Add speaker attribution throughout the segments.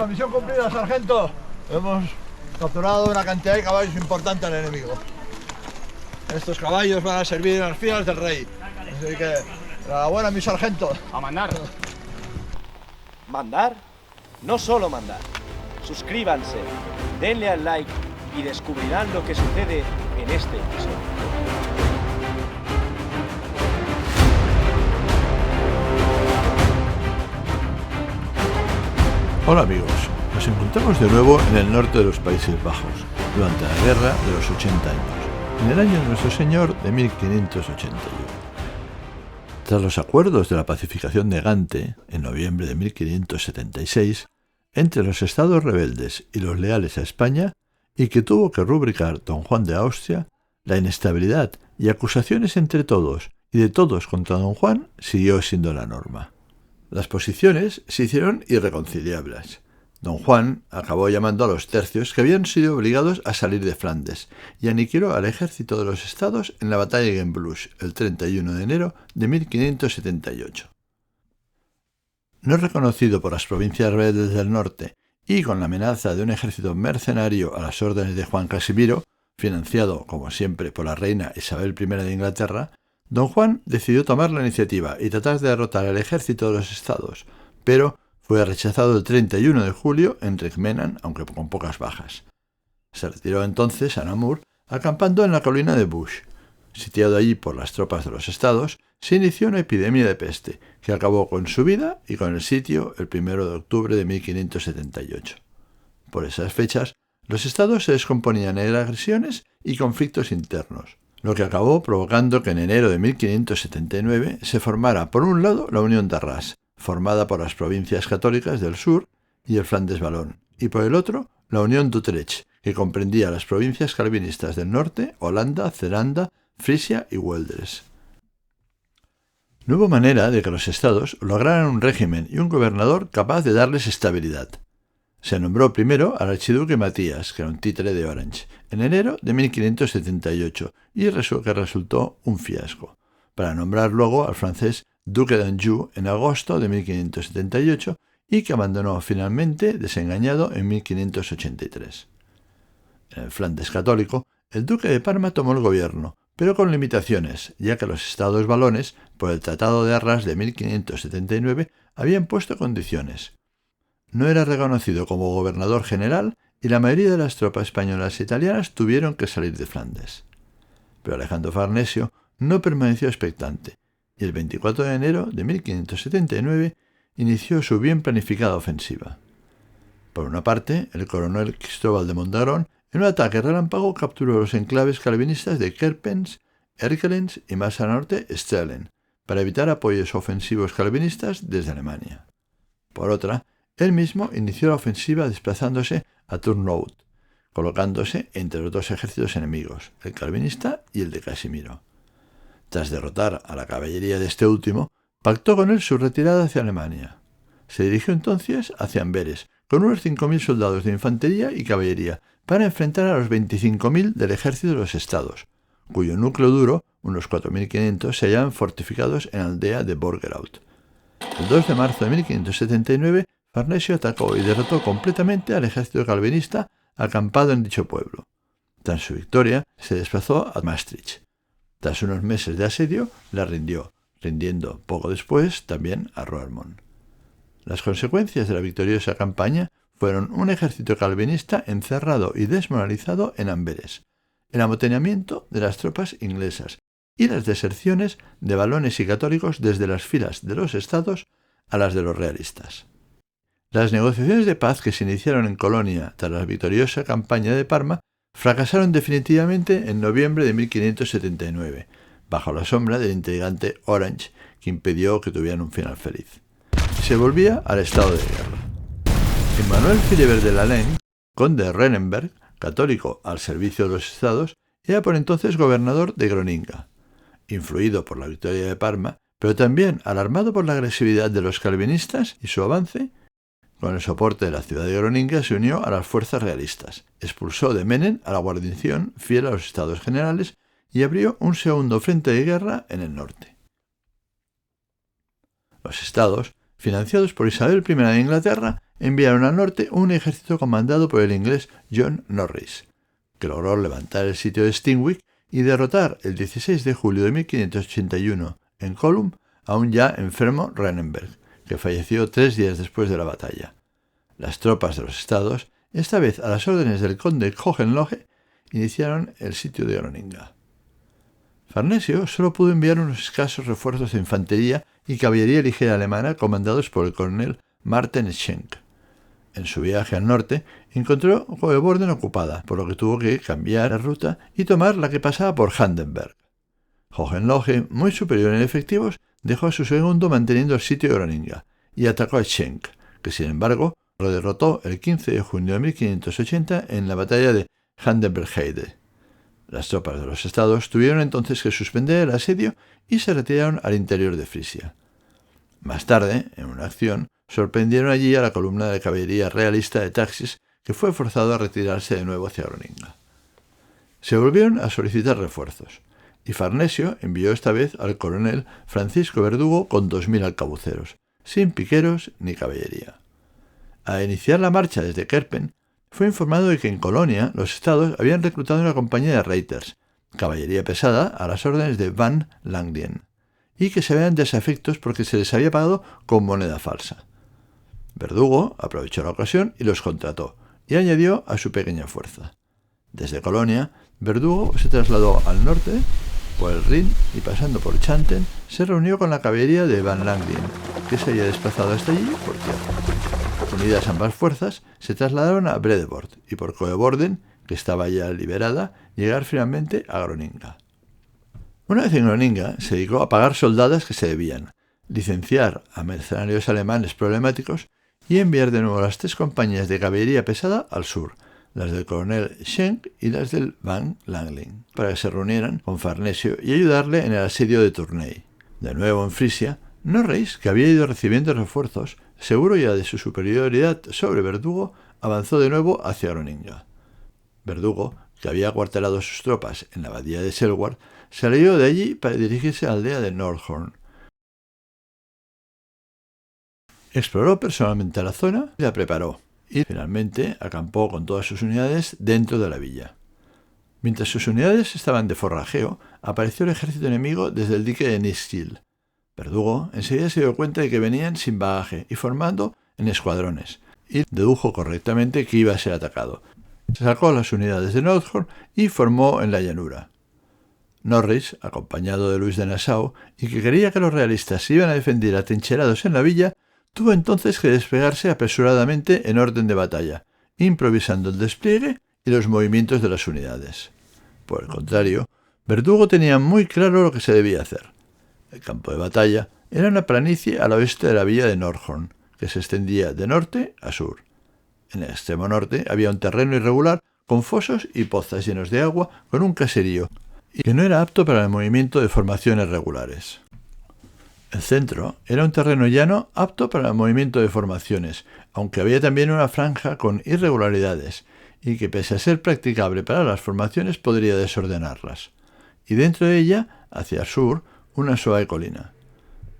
Speaker 1: Bueno, misión cumplida, sargento. Hemos capturado una cantidad de caballos importante al enemigo. Estos caballos van a servir en las filas del rey. Así que, enhorabuena, mi sargento.
Speaker 2: A mandar.
Speaker 3: ¿Mandar? No solo mandar. Suscríbanse, denle al like y descubrirán lo que sucede en este episodio.
Speaker 4: Hola amigos, nos encontramos de nuevo en el norte de los Países Bajos, durante la Guerra de los 80 años, en el año de nuestro Señor de 1581. Tras los acuerdos de la pacificación de Gante, en noviembre de 1576, entre los estados rebeldes y los leales a España, y que tuvo que rubricar don Juan de Austria, la inestabilidad y acusaciones entre todos y de todos contra don Juan siguió siendo la norma. Las posiciones se hicieron irreconciliables. Don Juan acabó llamando a los tercios que habían sido obligados a salir de Flandes y aniquiló al ejército de los estados en la batalla de Gembloux el 31 de enero de 1578. No reconocido por las provincias rebeldes del norte y con la amenaza de un ejército mercenario a las órdenes de Juan Casimiro, financiado, como siempre, por la reina Isabel I de Inglaterra, don Juan decidió tomar la iniciativa y tratar de derrotar al ejército de los estados, pero fue rechazado el 31 de julio en Reckmenan, aunque con pocas bajas. Se retiró entonces a Namur, acampando en la colina de Bush. Sitiado allí por las tropas de los estados, se inició una epidemia de peste, que acabó con su vida y con el sitio el 1 de octubre de 1578. Por esas fechas, los estados se descomponían en agresiones y conflictos internos, lo que acabó provocando que en enero de 1579 se formara por un lado la Unión d'Arras, formada por las provincias católicas del sur y el Flandes Valón, y por el otro la Unión d'Utrecht, que comprendía las provincias calvinistas del norte, Holanda, Zelanda, Frisia y Gueldres. No hubo manera de que los estados lograran un régimen y un gobernador capaz de darles estabilidad. Se nombró primero al archiduque Matías, que era un títere de Orange, en enero de 1578, y que resultó un fiasco, para nombrar luego al francés duque d'Anjou en agosto de 1578 y que abandonó finalmente desengañado en 1583. En el Flandes católico, el duque de Parma tomó el gobierno, pero con limitaciones, ya que los estados valones, por el Tratado de Arras de 1579, habían puesto condiciones. No era reconocido como gobernador general y la mayoría de las tropas españolas e italianas tuvieron que salir de Flandes. Pero Alejandro Farnesio no permaneció expectante y el 24 de enero de 1579 inició su bien planificada ofensiva. Por una parte, el coronel Cristóbal de Mondragón, en un ataque relámpago, capturó los enclaves calvinistas de Kerpens, Erkelenz y más al norte Sterlen, para evitar apoyos ofensivos calvinistas desde Alemania. Por otra, él mismo inició la ofensiva desplazándose a Turnhout, colocándose entre los dos ejércitos enemigos, el calvinista y el de Casimiro. Tras derrotar a la caballería de este último, pactó con él su retirada hacia Alemania. Se dirigió entonces hacia Amberes, con unos 5.000 soldados de infantería y caballería, para enfrentar a los 25.000 del ejército de los estados, cuyo núcleo duro, unos 4.500, se hallaban fortificados en la aldea de Borgerhout. El 2 de marzo de 1579, Farnesio atacó y derrotó completamente al ejército calvinista acampado en dicho pueblo. Tras su victoria, se desplazó a Maastricht. Tras unos meses de asedio, la rindió, rindiendo poco después también a Roermond. Las consecuencias de la victoriosa campaña fueron un ejército calvinista encerrado y desmoralizado en Amberes, el amotinamiento de las tropas inglesas y las deserciones de valones y católicos desde las filas de los estados a las de los realistas. Las negociaciones de paz que se iniciaron en Colonia tras la victoriosa campaña de Parma fracasaron definitivamente en noviembre de 1579, bajo la sombra del intrigante Orange, que impidió que tuvieran un final feliz. Se volvía al estado de guerra. Emmanuel Philibert de Lalaing, conde de Renenberg, católico al servicio de los estados, era por entonces gobernador de Groninga. Influido por la victoria de Parma, pero también alarmado por la agresividad de los calvinistas y su avance, con el soporte de la ciudad de Groninga se unió a las fuerzas realistas, expulsó de Menem a la guarnición fiel a los estados generales y abrió un segundo frente de guerra en el norte. Los estados, financiados por Isabel I de Inglaterra, enviaron al norte un ejército comandado por el inglés John Norris, que logró levantar el sitio de Stenwick y derrotar el 16 de julio de 1581 en Column a un ya enfermo Rennenberg, que falleció 3 días después de la batalla. Las tropas de los estados, esta vez a las órdenes del conde Hohenlohe, iniciaron el sitio de Groninga. Farnesio solo pudo enviar unos escasos refuerzos de infantería y caballería ligera alemana comandados por el coronel Martin Schenk. En su viaje al norte encontró Coevorden ocupada, por lo que tuvo que cambiar la ruta y tomar la que pasaba por Hardenberg. Hohenlohe, muy superior en efectivos, dejó a su segundo manteniendo el sitio de Groninga y atacó a Schenk, que sin embargo lo derrotó el 15 de junio de 1580 en la batalla de Hardenberg-Heide. Las tropas de los estados tuvieron entonces que suspender el asedio y se retiraron al interior de Frisia. Más tarde, en una acción, sorprendieron allí a la columna de caballería realista de Taxis, que fue forzado a retirarse de nuevo hacia Groninga. Se volvieron a solicitar refuerzos, y Farnesio envió esta vez al coronel Francisco Verdugo con 2000 arcabuceros, sin piqueros ni caballería. Al iniciar la marcha desde Kerpen, fue informado de que en Colonia los estados habían reclutado una compañía de reiters, caballería pesada a las órdenes de Van Langdien, y que se veían desafectos porque se les había pagado con moneda falsa. Verdugo aprovechó la ocasión y los contrató, y añadió a su pequeña fuerza. Desde Colonia, Verdugo se trasladó al norte, por el Rin y pasando por Xanten, se reunió con la caballería de Van Langdien, que se había desplazado hasta allí por tierra. Unidas ambas fuerzas, se trasladaron a Bredevoort y por Coevorden, que estaba ya liberada, llegar finalmente a Groninga. Una vez en Groninga, se dedicó a pagar soldadas que se debían, licenciar a mercenarios alemanes problemáticos y enviar de nuevo las 3 compañías de caballería pesada al sur, las del coronel Schenk y las del Van Langdien, para que se reunieran con Farnesio y ayudarle en el asedio de Tournai. De nuevo en Frisia, Norris, que había ido recibiendo refuerzos, seguro ya de su superioridad sobre Verdugo, avanzó de nuevo hacia Groninga. Verdugo, que había acuartelado sus tropas en la abadía de Selward, salió de allí para dirigirse a la aldea de Nordhorn. Exploró personalmente la zona y la preparó, y finalmente acampó con todas sus unidades dentro de la villa. Mientras sus unidades estaban de forrajeo, apareció el ejército enemigo desde el dique de Nishtil. Verdugo enseguida se dio cuenta de que venían sin bagaje y formando en escuadrones, y dedujo correctamente que iba a ser atacado. Sacó las unidades de Nordhorn y formó en la llanura. Norris, acompañado de Luis de Nassau, y que creía que los realistas se iban a defender atrincherados en la villa, tuvo entonces que desplegarse apresuradamente en orden de batalla, improvisando el despliegue y los movimientos de las unidades. Por el contrario, Verdugo tenía muy claro lo que se debía hacer. El campo de batalla era una planicie al oeste de la villa de Nordhorn, que se extendía de norte a sur. En el extremo norte había un terreno irregular con fosos y pozas llenos de agua con un caserío, y que no era apto para el movimiento de formaciones regulares. El centro era un terreno llano apto para el movimiento de formaciones, aunque había también una franja con irregularidades, y que pese a ser practicable para las formaciones podría desordenarlas. Y dentro de ella, hacia el sur, una suave colina.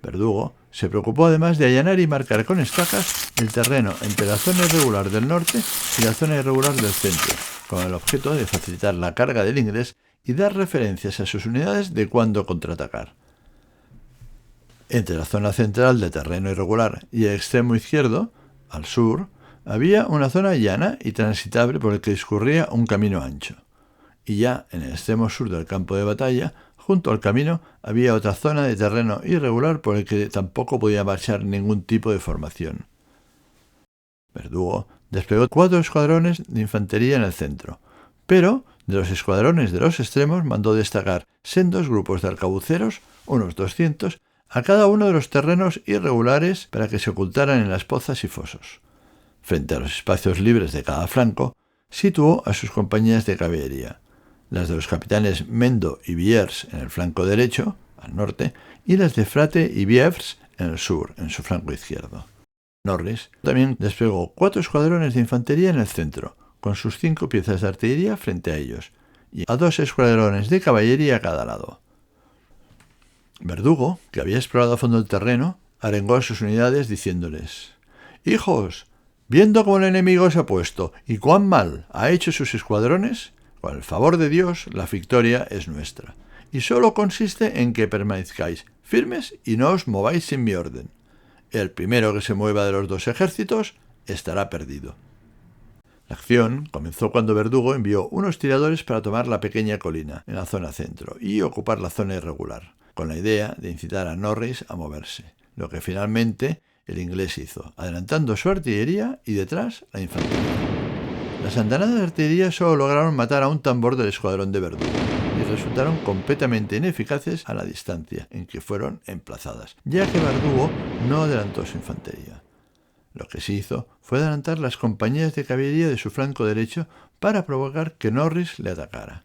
Speaker 4: Verdugo se preocupó además de allanar y marcar con estacas el terreno entre la zona irregular del norte y la zona irregular del centro, con el objeto de facilitar la carga del inglés y dar referencias a sus unidades de cuándo contraatacar. Entre la zona central de terreno irregular y el extremo izquierdo, al sur, había una zona llana y transitable por el que discurría un camino ancho. Y ya en el extremo sur del campo de batalla, junto al camino, había otra zona de terreno irregular por el que tampoco podía marchar ningún tipo de formación. Verdugo desplegó 4 escuadrones de infantería en el centro, pero de los escuadrones de los extremos mandó destacar sendos grupos de arcabuceros, unos 200, a cada uno de los terrenos irregulares para que se ocultaran en las pozas y fosos. Frente a los espacios libres de cada flanco, situó a sus compañías de caballería, las de los capitanes Mendo y Biers en el flanco derecho, al norte, y las de Frate y Bievers en el sur, en su flanco izquierdo. Norris también desplegó 4 escuadrones de infantería en el centro, con sus 5 piezas de artillería frente a ellos, y a 2 escuadrones de caballería a cada lado. Verdugo, que había explorado a fondo el terreno, arengó a sus unidades diciéndoles: «Hijos, Viendo cómo el enemigo se ha puesto y cuán mal ha hecho sus escuadrones, con el favor de Dios, la victoria es nuestra. Y solo consiste en que permanezcáis firmes y no os mováis sin mi orden. El primero que se mueva de los dos ejércitos estará perdido. La acción comenzó cuando Verdugo envió unos tiradores para tomar la pequeña colina en la zona centro y ocupar la zona irregular, con la idea de incitar a Norris a moverse, lo que finalmente el inglés hizo, adelantando su artillería y detrás la infantería. Las andanadas de artillería solo lograron matar a un tambor del escuadrón de Verdugo y resultaron completamente ineficaces a la distancia en que fueron emplazadas, ya que Verdugo no adelantó su infantería. Lo que sí hizo fue adelantar las compañías de caballería de su flanco derecho para provocar que Norris le atacara.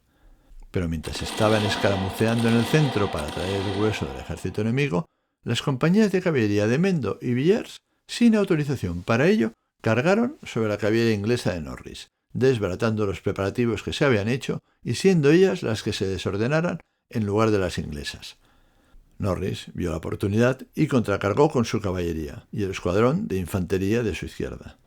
Speaker 4: Pero mientras estaban escaramuceando en el centro para traer el grueso del ejército enemigo, las compañías de caballería de Mendo y Villers, sin autorización para ello, cargaron sobre la caballería inglesa de Norris, desbaratando los preparativos que se habían hecho y siendo ellas las que se desordenaran en lugar de las inglesas. Norris vio la oportunidad y contracargó con su caballería y el escuadrón de infantería de su izquierda.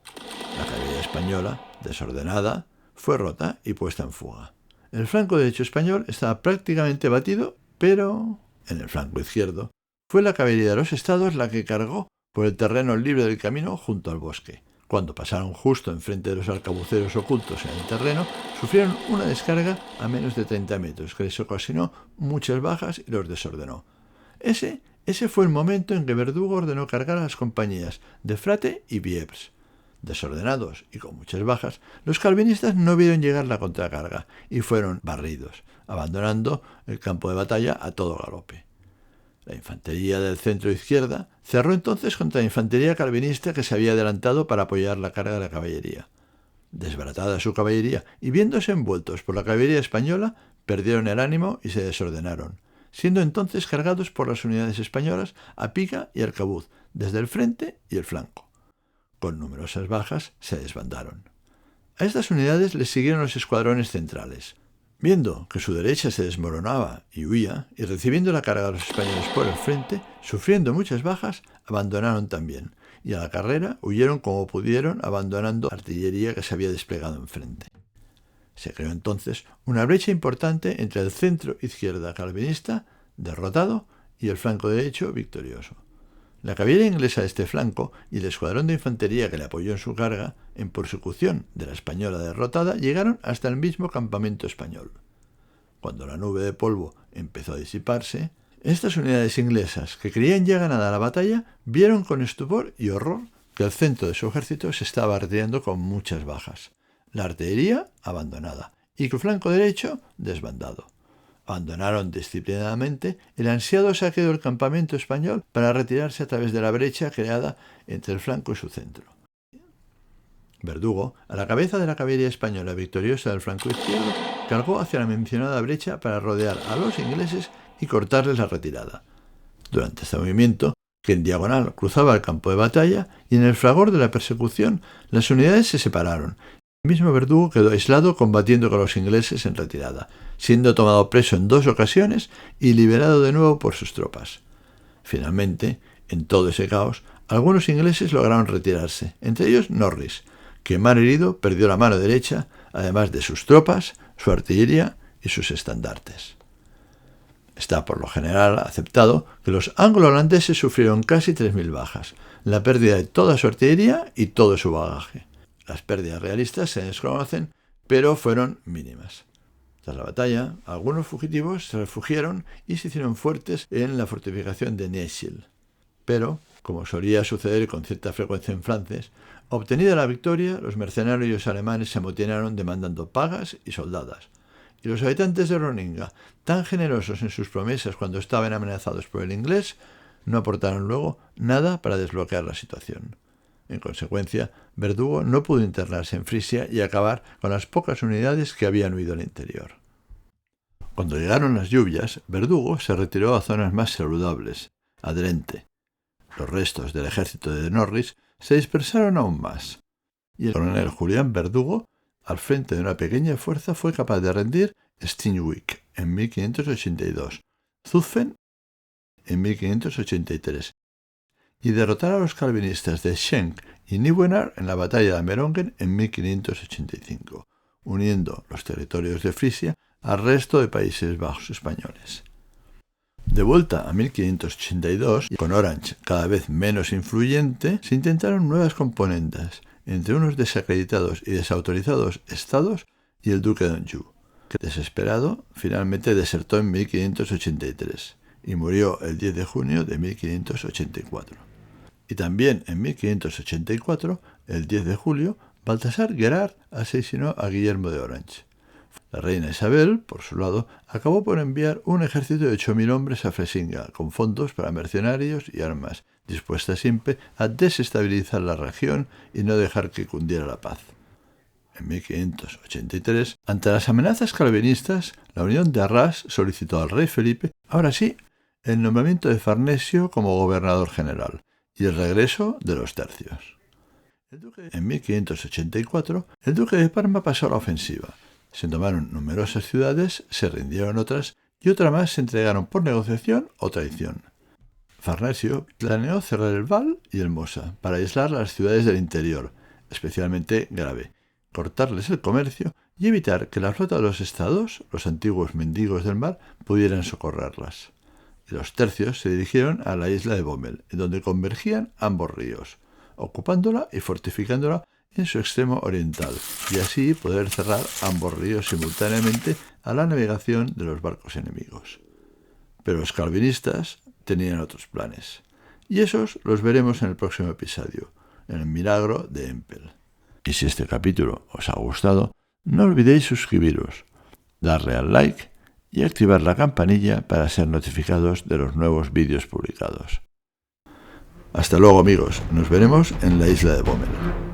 Speaker 4: La caballería española, desordenada, fue rota y puesta en fuga. El flanco derecho español estaba prácticamente batido, pero en el flanco izquierdo fue la caballería de los estados la que cargó por el terreno libre del camino junto al bosque. Cuando pasaron justo enfrente de los arcabuceros ocultos en el terreno, sufrieron una descarga a menos de 30 metros, que les ocasionó muchas bajas y los desordenó. Ese fue el momento en que Verdugo ordenó cargar a las compañías de Frate y Biebs. Desordenados y con muchas bajas, los calvinistas no vieron llegar la contracarga y fueron barridos, abandonando el campo de batalla a todo galope. La infantería del centro izquierda cerró entonces contra la infantería calvinista que se había adelantado para apoyar la carga de la caballería. Desbaratada su caballería y viéndose envueltos por la caballería española, perdieron el ánimo y se desordenaron, siendo entonces cargados por las unidades españolas a pica y arcabuz, desde el frente y el flanco. Con numerosas bajas se desbandaron. A estas unidades les siguieron los escuadrones centrales. Viendo que su derecha se desmoronaba y huía, y recibiendo la carga de los españoles por el frente, sufriendo muchas bajas, abandonaron también, y a la carrera huyeron como pudieron, abandonando artillería que se había desplegado enfrente. Se creó entonces una brecha importante entre el centro izquierda calvinista, derrotado, y el flanco derecho victorioso. La caballería inglesa de este flanco y el escuadrón de infantería que le apoyó en su carga, en persecución de la española derrotada, llegaron hasta el mismo campamento español. Cuando la nube de polvo empezó a disiparse, estas unidades inglesas, que creían ya ganada la batalla, vieron con estupor y horror que el centro de su ejército se estaba retirando con muchas bajas, la artillería abandonada y su flanco derecho desbandado. Abandonaron disciplinadamente el ansiado saqueo del campamento español para retirarse a través de la brecha creada entre el flanco y su centro. Verdugo, a la cabeza de la caballería española victoriosa del flanco izquierdo, cargó hacia la mencionada brecha para rodear a los ingleses y cortarles la retirada. Durante este movimiento, que en diagonal cruzaba el campo de batalla, y en el fragor de la persecución, las unidades se separaron. El mismo Verdugo quedó aislado combatiendo con los ingleses en retirada, siendo tomado preso en 2 ocasiones y liberado de nuevo por sus tropas. Finalmente, en todo ese caos, algunos ingleses lograron retirarse, entre ellos Norris, que mal herido perdió la mano derecha, además de sus tropas, su artillería y sus estandartes. Está por lo general aceptado que los anglo-holandeses sufrieron casi 3.000 bajas, la pérdida de toda su artillería y todo su bagaje. Las pérdidas realistas se desconocen, pero fueron mínimas. Tras la batalla, algunos fugitivos se refugiaron y se hicieron fuertes en la fortificación de Neschil. Pero, como solía suceder con cierta frecuencia en Flandes, obtenida la victoria, los mercenarios alemanes se amotinaron demandando pagas y soldadas. Y los habitantes de Roninga, tan generosos en sus promesas cuando estaban amenazados por el inglés, no aportaron luego nada para desbloquear la situación. En consecuencia, Verdugo no pudo internarse en Frisia y acabar con las pocas unidades que habían huido al interior. Cuando llegaron las lluvias, Verdugo se retiró a zonas más saludables, a Drente. Los restos del ejército de Norris se dispersaron aún más, y el coronel Julián Verdugo, al frente de una pequeña fuerza, fue capaz de rendir Steenwijk en 1582, Zutphen en 1583, y derrotar a los calvinistas de Schenk y Nieuwenaar en la batalla de Merongen en 1585, uniendo los territorios de Frisia al resto de Países Bajos españoles. De vuelta a 1582, y con Orange cada vez menos influyente, se intentaron nuevas componendas entre unos desacreditados y desautorizados estados y el duque de Anjou, que desesperado finalmente desertó en 1583 y murió el 10 de junio de 1584. Y también en 1584, el 10 de julio, Baltasar Gerard asesinó a Guillermo de Orange. La reina Isabel, por su lado, acabó por enviar un ejército de 8.000 hombres a Fresinga, con fondos para mercenarios y armas, dispuesta siempre a desestabilizar la región y no dejar que cundiera la paz. En 1583, ante las amenazas calvinistas, la Unión de Arras solicitó al rey Felipe, ahora sí, el nombramiento de Farnesio como gobernador general y el regreso de los tercios. En 1584, el duque de Parma pasó a la ofensiva. Se tomaron numerosas ciudades, se rindieron otras y otra más se entregaron por negociación o traición. Farnesio planeó cerrar el Val y el Mosa para aislar las ciudades del interior, especialmente Grave, cortarles el comercio y evitar que la flota de los estados, los antiguos mendigos del mar, pudieran socorrerlas. Y los tercios se dirigieron a la isla de Bommel, en donde convergían ambos ríos, ocupándola y fortificándola en su extremo oriental, y así poder cerrar ambos ríos simultáneamente a la navegación de los barcos enemigos. Pero los calvinistas tenían otros planes, y esos los veremos en el próximo episodio, en el milagro de Empel. Y si este capítulo os ha gustado, no olvidéis suscribiros, darle al like y activar la campanilla para ser notificados de los nuevos vídeos publicados. Hasta luego amigos, nos veremos en la isla de Bommel.